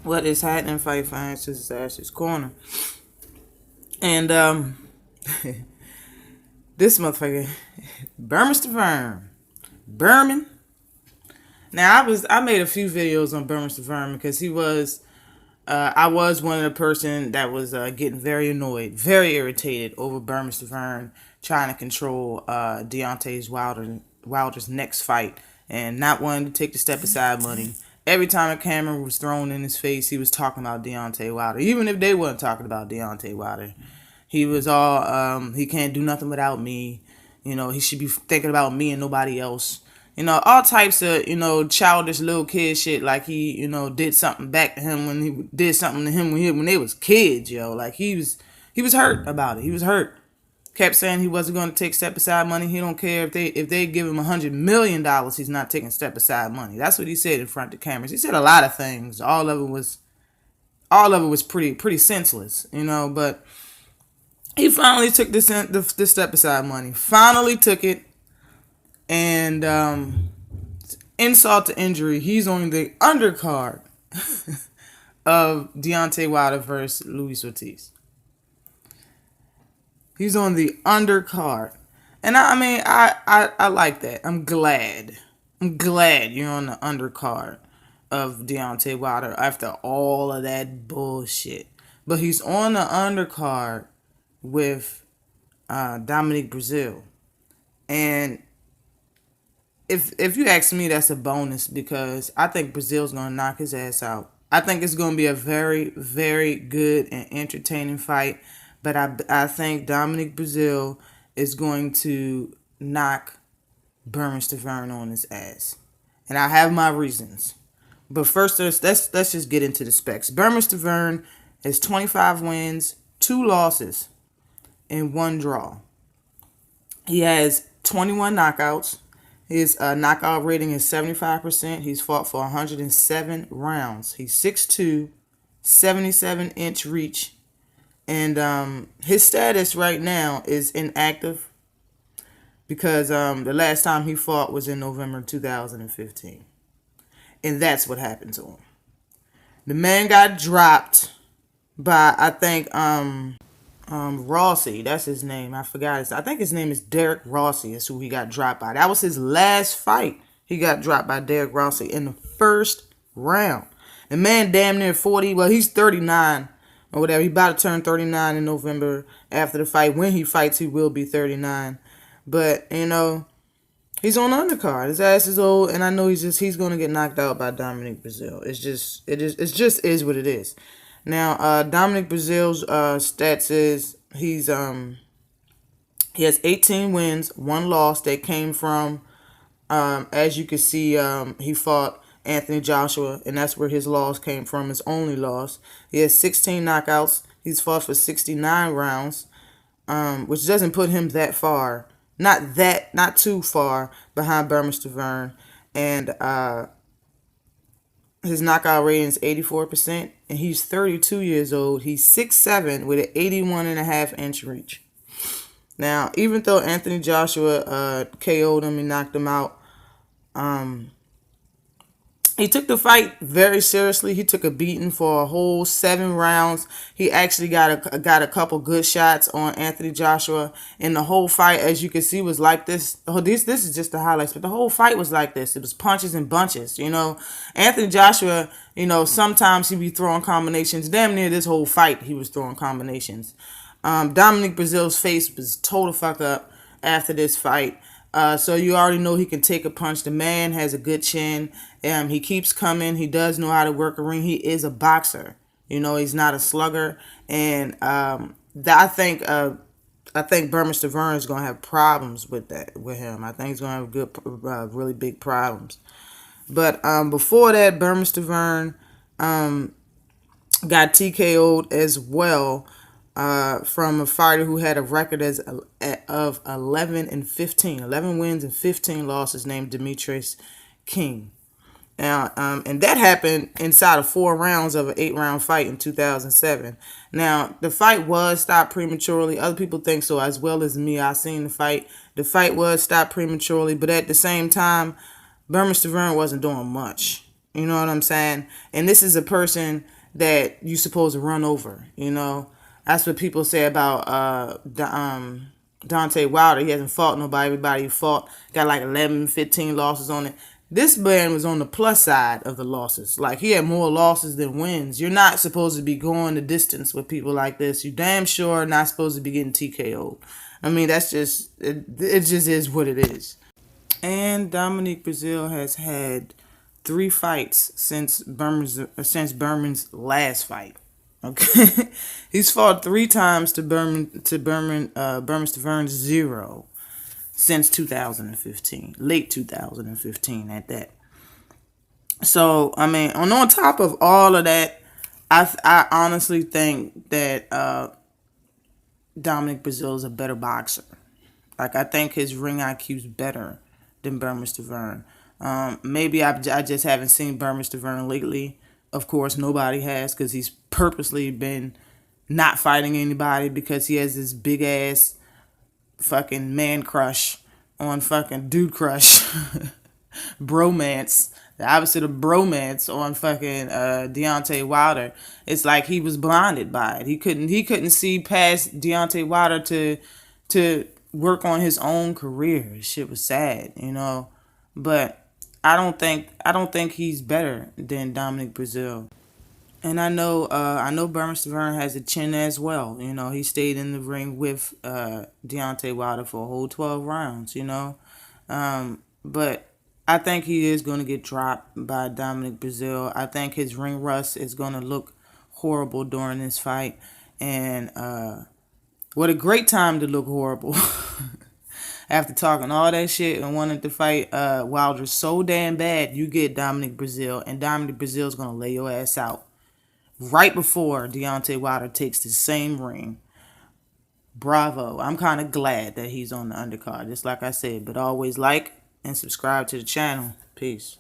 What is happening? Fight Finds his Ashes Corner. And this motherfucker, Bermane Stiverne. Berman. Now I made a few videos on Bermane Stiverne because I was one of the person that was getting very annoyed, very irritated over Bermane Stiverne trying to control Deontay Wilder's next fight and not wanting to take the step aside money. Every time a camera was thrown in his face, he was talking about Deontay Wilder. Even if they weren't talking about Deontay Wilder, he was all, he can't do nothing without me. He should be thinking about me and nobody else. All types of, childish little kid shit. Like he, did something back to him when he did something to him when they was kids, yo. Like he was hurt about it. He was hurt. Kept saying he wasn't going to take step aside money. He don't care if they give him $100 million. He's not taking step aside money. That's what he said in front of the cameras. He said a lot of things. All of it was pretty senseless, But he finally took the step aside money. Finally took it, and insult to injury, he's on the undercard of Deontay Wilder versus Luis Ortiz. He's on the undercard. And I like that. I'm glad you're on the undercard of Deontay Wilder after all of that bullshit. But he's on the undercard with Dominic Breazeale. And if you ask me, that's a bonus because I think Breazeale's going to knock his ass out. I think it's going to be a very, very good and entertaining fight. But I think Dominic Breazeale is going to knock Bermane Stiverne on his ass. And I have my reasons. But first, let's just get into the specs. Bermane Stiverne has 25 wins, 2 losses, and 1 draw. He has 21 knockouts. His knockout rating is 75%. He's fought for 107 rounds. He's 6'2", 77-inch reach. And his status right now is inactive because the last time he fought was in November 2015. And that's what happened to him. The man got dropped by, I think, Rossi. That's his name. I forgot. I think his name is Derek Rossi is who he got dropped by. That was his last fight. He got dropped by Derek Rossi in the first round. The man damn near 40. Well, he's 39 or whatever. He about to turn 39 in November after the fight. When he fights, he will be 39. But, he's on the undercard. His ass is old, and I know he's going to get knocked out by Dominic Breazeale. It just is what it is. Now, Dominic Breazeale's stats is he has 18 wins, 1 loss. That came from, as you can see, he fought Anthony Joshua, and that's where his loss came from, his only loss. He has 16 knockouts. He's fought for 69 rounds, which doesn't put him that far. Not too far behind Bermane Stiverne. And his knockout rating is 84%, and he's 32 years old. He's 6'7" with an 81.5-inch reach. Now, even though Anthony Joshua KO'd him and knocked him out, he took the fight very seriously. He took a beating for a whole 7 rounds. He actually got a couple good shots on Anthony Joshua. And the whole fight, as you can see, was like this. This is just the highlights, but the whole fight was like this. It was punches and bunches, Anthony Joshua, sometimes he be throwing combinations. Damn near this whole fight, he was throwing combinations. Dominic Breazeale's face was total fuck up after this fight. So you already know he can take a punch. The man has a good chin. He keeps coming. He does know how to work a ring. He is a boxer. He's not a slugger. And I think Bermane Stiverne is gonna have problems with him. I think he's gonna have really big problems. But before that, Bermane Stiverne got TKO'd as well. From a fighter who had a record of 11-15, 11 wins and 15 losses, named Demetrius King. Now, and that happened inside of 4 rounds of an 8-round fight in 2007. Now, the fight was stopped prematurely. Other people think so as well as me. I seen the fight. The fight was stopped prematurely, but at the same time, Bermane Stiverne wasn't doing much. You know what I'm saying? And this is a person that you supposed to run over. That's what people say about Deontay Wilder. He hasn't fought nobody. Everybody he fought got like 11, 15 losses on it. This man was on the plus side of the losses. Like, he had more losses than wins. You're not supposed to be going the distance with people like this. You damn sure not supposed to be getting TKO'd. I mean, that's just it just is what it is. And Dominic Breazeale has had 3 fights since Berman's last fight. Okay, he's fought 3 times to Bermane Stiverne's 0 since 2015, late 2015 at that. So I mean, on top of all of that, I honestly think that Dominic Breazeale is a better boxer. Like, I think his ring IQ is better than Bermane Stiverne. Maybe I just haven't seen Bermane Stiverne lately. Of course, nobody has, because he's purposely been not fighting anybody because he has this big ass fucking man crush on fucking dude crush. Bromance. The opposite of bromance on fucking Deontay Wilder. It's like he was blinded by it. He couldn't see past Deontay Wilder to work on his own career. Shit was sad. But I don't think he's better than Dominic Breazeale. And I know Bermane Stiverne has a chin as well. He stayed in the ring with Deontay Wilder for a whole 12 rounds. But I think he is going to get dropped by Dominic Breazeale. I think his ring rust is going to look horrible during this fight. And what a great time to look horrible. After talking all that shit and wanting to fight Wilder so damn bad, you get Dominic Breazeale, and Dominic Breazeale's going to lay your ass out right before Deontay Wilder takes the same ring. Bravo. I'm kind of glad that he's on the undercard, just like I said. But always like and subscribe to the channel. Peace.